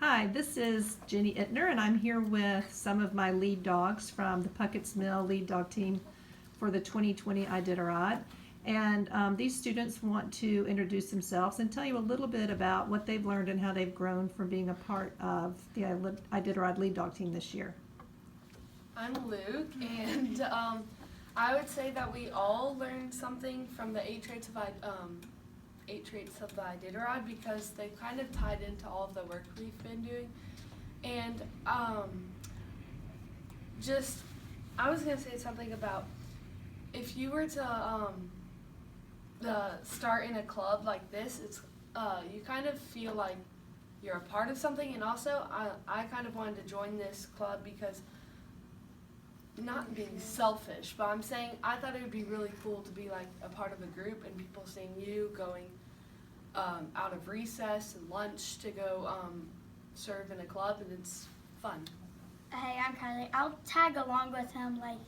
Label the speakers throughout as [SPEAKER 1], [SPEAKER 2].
[SPEAKER 1] Hi, this is Jenny Ittner, and I'm here with some of my lead dogs from the Puckett's Mill lead dog team for the 2020 Iditarod. And these students want to introduce themselves and tell you a little bit about what they've learned and how they've grown from being a part of the Iditarod lead dog team this year.
[SPEAKER 2] I'm Luke, and I would say that we all learned something from the eight traits of the Iditarod because they kind of tied into all of the work we've been doing. And I was gonna say something about if you were to start in a club like this, it's you kind of feel like you're a part of something, and also I kind of wanted to join this club because. Not being selfish, but I'm saying I thought it would be really cool to be like a part of a group and people seeing you going out of recess and lunch to go serve in a club, and it's fun.
[SPEAKER 3] Hey, I'm Kylie. I'll tag along with him. Like,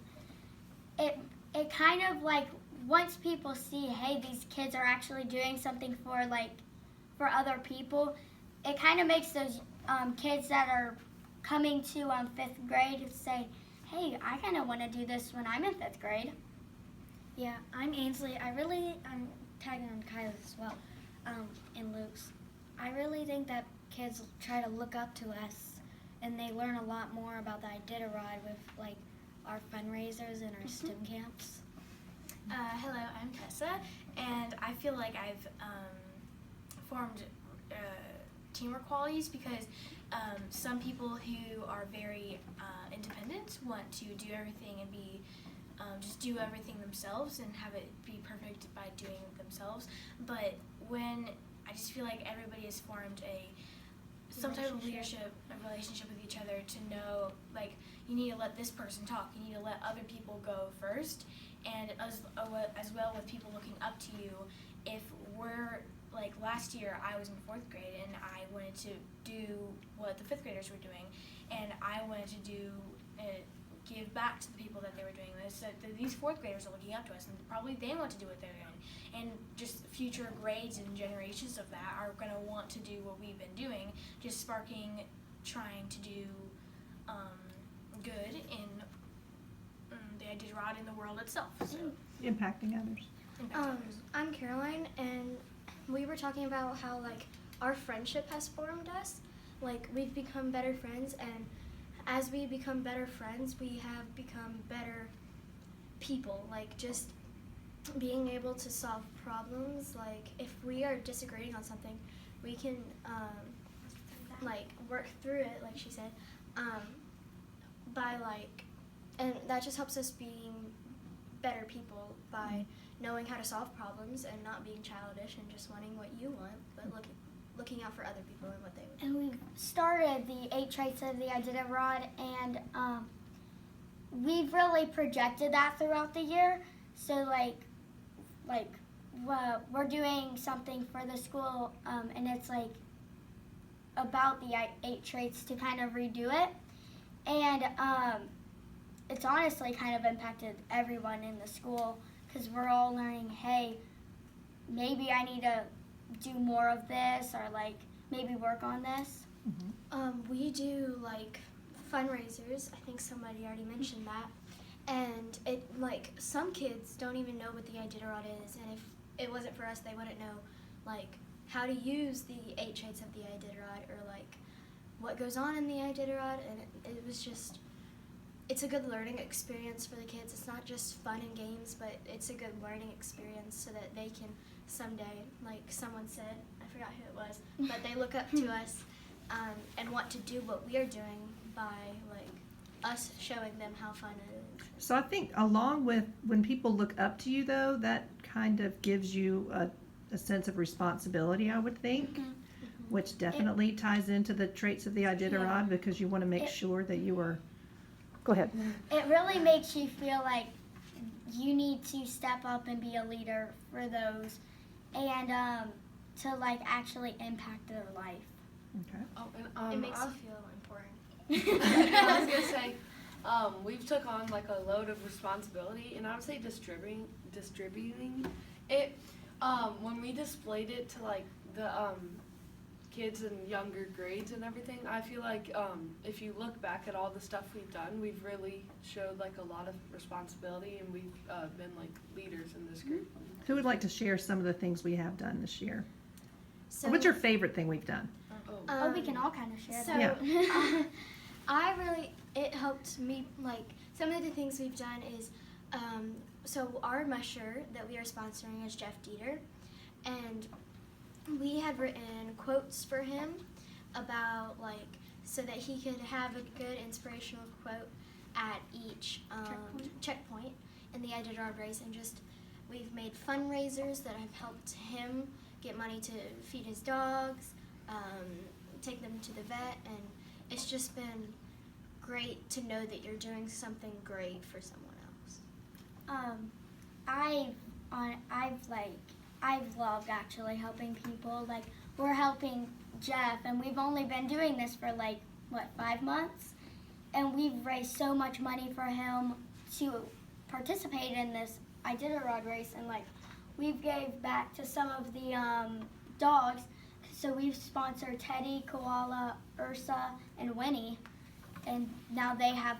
[SPEAKER 3] it kind of like once people see, hey, these kids are actually doing something for other people, it kind of makes those kids that are coming to 5th grade say, hey, I kind of want to do this when I'm in 5th grade.
[SPEAKER 4] Yeah, I'm Ainsley. I'm tagging on Kylie as well, and Luke's. I really think that kids try to look up to us, and they learn a lot more about the Iditarod with like our fundraisers and our STEM camps.
[SPEAKER 5] Hello, I'm Tessa, and I feel like I've formed teamwork qualities because some people who are very independent want to do everything and be just do everything themselves and have it be perfect by doing it themselves. But when I just feel like everybody has formed some type of leadership, a relationship with each other to know, like, you need to let this person talk, you need to let other people go first, and as well with people looking up to you. If we're, like last year I was in 4th grade and I wanted to do what the 5th graders were doing, and I wanted to give back to the people that they were doing this. So these 4th graders are looking up to us, and probably they want to do what they're doing. And just future grades and generations of that are going to want to do what we've been doing, just sparking, trying to do good in the Iditarod in the world itself. So
[SPEAKER 1] Impacting others.
[SPEAKER 4] I'm Caroline, and we were talking about how like our friendship has formed us. Like, we've become better friends, and as we become better friends, we have become better people. Like, just being able to solve problems. Like, if we are disagreeing on something, we can like work through it, like she said, and that just helps us being better people by knowing how to solve problems and not being childish and just wanting what you want, but looking out for other people and what they want.
[SPEAKER 3] And we started the 8 traits of the Iditarod, and we've really projected that throughout the year. So we're doing something for the school, and it's like about the 8 traits to kind of redo it. And it's honestly kind of impacted everyone in the school because we're all learning, hey, maybe I need to do more of this, or like maybe work on this.
[SPEAKER 4] We do like fundraisers. I think somebody already mentioned that. And it like some kids don't even know what the Iditarod is, and if it wasn't for us, they wouldn't know like how to use the 8 traits of the Iditarod, or like what goes on in the Iditarod. And it was just, it's a good learning experience for the kids. It's not just fun and games, but it's a good learning experience so that they can someday, like someone said, I forgot who it was, but they look up to us and want to do what we are doing by like us showing them how fun it is.
[SPEAKER 1] So I think along with when people look up to you, though, that kind of gives you a sense of responsibility, I would think, which definitely ties into the traits of the Iditarod, because you want to make sure that you are. Go ahead.
[SPEAKER 3] It really makes you feel like you need to step up and be a leader for those, and to like actually impact their life.
[SPEAKER 1] Okay.
[SPEAKER 2] Oh, and
[SPEAKER 4] It makes you feel important.
[SPEAKER 2] I was gonna say, we've took on like a load of responsibility, and I would say distributing it. When we displayed it to like the kids in younger grades and everything. I feel like if you look back at all the stuff we've done, we've really showed like a lot of responsibility, and we've been like leaders in this group.
[SPEAKER 1] Who would like to share some of the things we have done this year?
[SPEAKER 4] So,
[SPEAKER 1] What's your favorite thing we've done?
[SPEAKER 3] Oh, we can all kind of share
[SPEAKER 4] So,
[SPEAKER 3] that.
[SPEAKER 1] Yeah.
[SPEAKER 4] it helped me, like, some of the things we've done is, so our musher that we are sponsoring is Jeff Dieter, and we had written quotes for him about, like, so that he could have a good inspirational quote at each checkpoint in the Iditarod race, and just, we've made fundraisers that have helped him get money to feed his dogs, take them to the vet, and it's just been great to know that you're doing something great for someone else.
[SPEAKER 3] I've loved actually helping people. Like, we're helping Jeff, and we've only been doing this for like, what, 5 months? And we've raised so much money for him to participate in this Iditarod race, and like, we've gave back to some of the dogs. So we've sponsored Teddy, Koala, Ursa, and Winnie, and now they have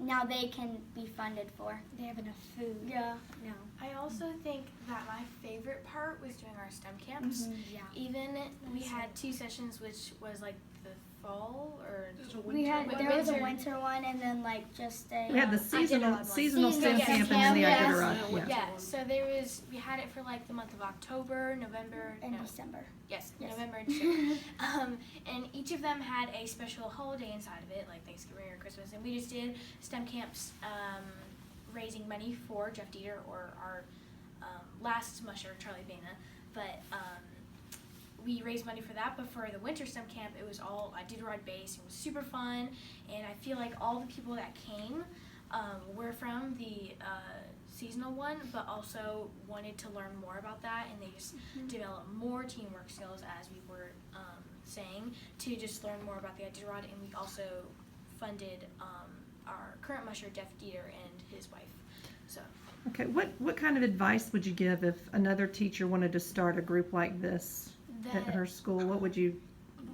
[SPEAKER 3] now they can be funded for.
[SPEAKER 4] They have enough food.
[SPEAKER 3] Yeah.
[SPEAKER 4] No.
[SPEAKER 5] I also think that my favorite part was doing our STEM camps.
[SPEAKER 4] Yeah.
[SPEAKER 5] Even we had 2 sessions, which was like the fall or
[SPEAKER 3] There was a winter one, and then like just a.
[SPEAKER 1] We had the
[SPEAKER 5] Iditarod one.
[SPEAKER 1] seasonal STEM
[SPEAKER 3] Seasonal
[SPEAKER 1] camp and then the
[SPEAKER 3] camp,
[SPEAKER 1] Iditarod.
[SPEAKER 2] yes.
[SPEAKER 1] Yeah.
[SPEAKER 5] Yeah, so we had it for like the month of October, November,
[SPEAKER 3] In December.
[SPEAKER 5] yes,
[SPEAKER 3] Yes.
[SPEAKER 5] November and December. And each of them had a special holiday inside of it, like Thanksgiving or Christmas. And we just did STEM camps, raising money for Jeff Dieter or our last musher, Charlie Bana. But we raised money for that. But for the winter STEM camp, it was all Iditarod based. It was super fun, and I feel like all the people that came were from the seasonal one, but also wanted to learn more about that, and they just developed more teamwork skills, as we were saying, to just learn more about the Iditarod. And we also funded our current musher, Jeff Dieter, and his wife. So
[SPEAKER 1] Okay, what kind of advice would you give if another teacher wanted to start a group like this at
[SPEAKER 4] That
[SPEAKER 1] her school? What would your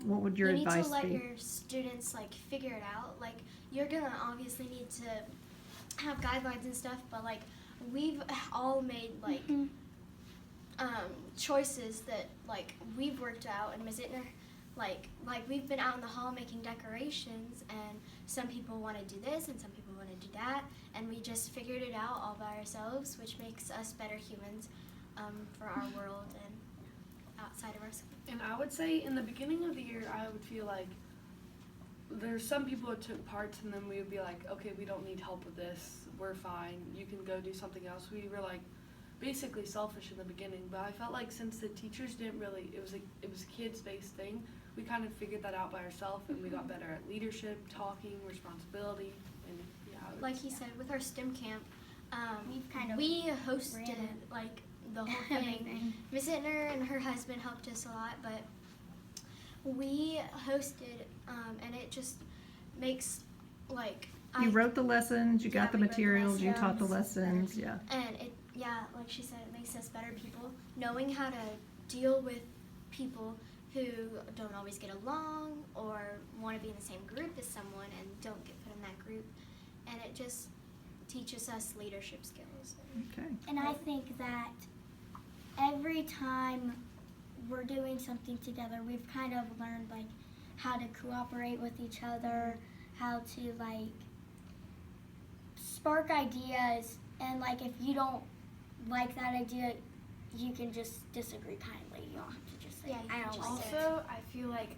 [SPEAKER 4] you need
[SPEAKER 1] advice
[SPEAKER 4] to let
[SPEAKER 1] be?
[SPEAKER 4] your students like figure it out. Like, you're gonna obviously need to have guidelines and stuff, but like, we've all made like choices that like we've worked out. And Ms. Ittner, like we've been out in the hall making decorations, and some people want to do this and some people want to do that, and we just figured it out all by ourselves, which makes us better humans for our world and outside of our school.
[SPEAKER 2] And I would say in the beginning of the year, I would feel like there's some people that took parts, and then we would be like, okay, we don't need help with this. We're fine. You can go do something else. We were like basically selfish in the beginning, but I felt like since the teachers didn't really, it was a kids-based thing, we kind of figured that out by ourselves, and we got better at leadership, talking, responsibility, and yeah. I would
[SPEAKER 4] Like he said, with our STEM camp,
[SPEAKER 3] We've kind of
[SPEAKER 4] we hosted
[SPEAKER 3] ran
[SPEAKER 4] like the whole thing.
[SPEAKER 3] everything.
[SPEAKER 4] Ms. Ittner and her husband helped us a lot, but we hosted, and it just makes like
[SPEAKER 1] You wrote the lessons, you
[SPEAKER 4] Yeah,
[SPEAKER 1] got the
[SPEAKER 4] we wrote the
[SPEAKER 1] materials, you taught the
[SPEAKER 4] lessons.
[SPEAKER 1] lessons, yeah.
[SPEAKER 4] and it like she said, it makes us better people, knowing how to deal with people who don't always get along or want to be in the same group as someone and don't get put in that group, and it just teaches us leadership skills.
[SPEAKER 1] Okay.
[SPEAKER 3] And I think that every time we're doing something together, we've kind of learned like how to cooperate with each other, how to like spark ideas, and like if you don't like that idea, you can just disagree kindly. You don't have to just say,
[SPEAKER 4] Yeah, you
[SPEAKER 3] I
[SPEAKER 4] can
[SPEAKER 3] don't
[SPEAKER 4] just
[SPEAKER 3] like it.
[SPEAKER 5] also, I feel like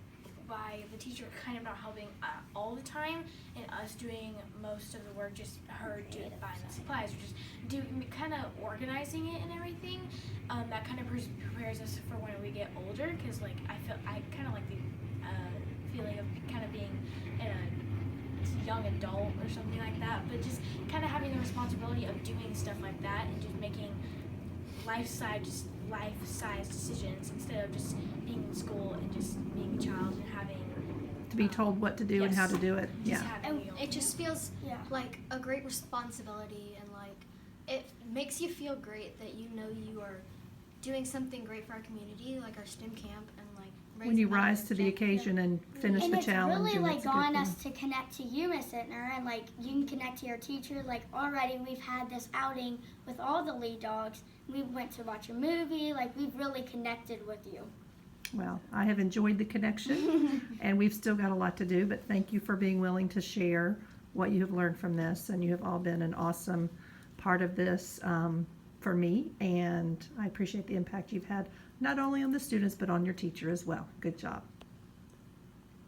[SPEAKER 5] by the teacher kind of not helping all the time, and us doing most of the work, just her doing buying the supplies, or just kind of organizing it and everything, that kind of prepares us for when we get older. Because like I kind of like the feeling of kind of being in a young adult or something like that, but just kind of having the responsibility of doing stuff like that and just making life-size decisions instead of just being in school and just being a child and having
[SPEAKER 1] To be told what to do and how
[SPEAKER 5] yes.
[SPEAKER 1] to do it,
[SPEAKER 5] just
[SPEAKER 1] yeah.
[SPEAKER 5] having
[SPEAKER 4] And
[SPEAKER 5] the
[SPEAKER 4] it just feels
[SPEAKER 3] Yeah.
[SPEAKER 4] like a great responsibility, and like it makes you feel great that you know you are doing something great for our community, like our STEM camp, and like
[SPEAKER 1] When you
[SPEAKER 5] raising that
[SPEAKER 1] rise to the
[SPEAKER 5] object-
[SPEAKER 1] occasion and finish
[SPEAKER 3] And
[SPEAKER 1] the
[SPEAKER 3] it's
[SPEAKER 1] challenge.
[SPEAKER 3] really
[SPEAKER 1] and
[SPEAKER 3] like
[SPEAKER 1] it's a good
[SPEAKER 3] gotten
[SPEAKER 1] thing.
[SPEAKER 3] us to connect to you, Miss Ittner, and like you can connect to your teacher. Like already we've had this outing with all the lead dogs. We went to watch a movie. Like we've really connected with you.
[SPEAKER 1] Well, I have enjoyed the connection, and we've still got a lot to do, but thank you for being willing to share what you have learned from this, and you have all been an awesome part of this for me, and I appreciate the impact you've had, not only on the students, but on your teacher as well. Good job.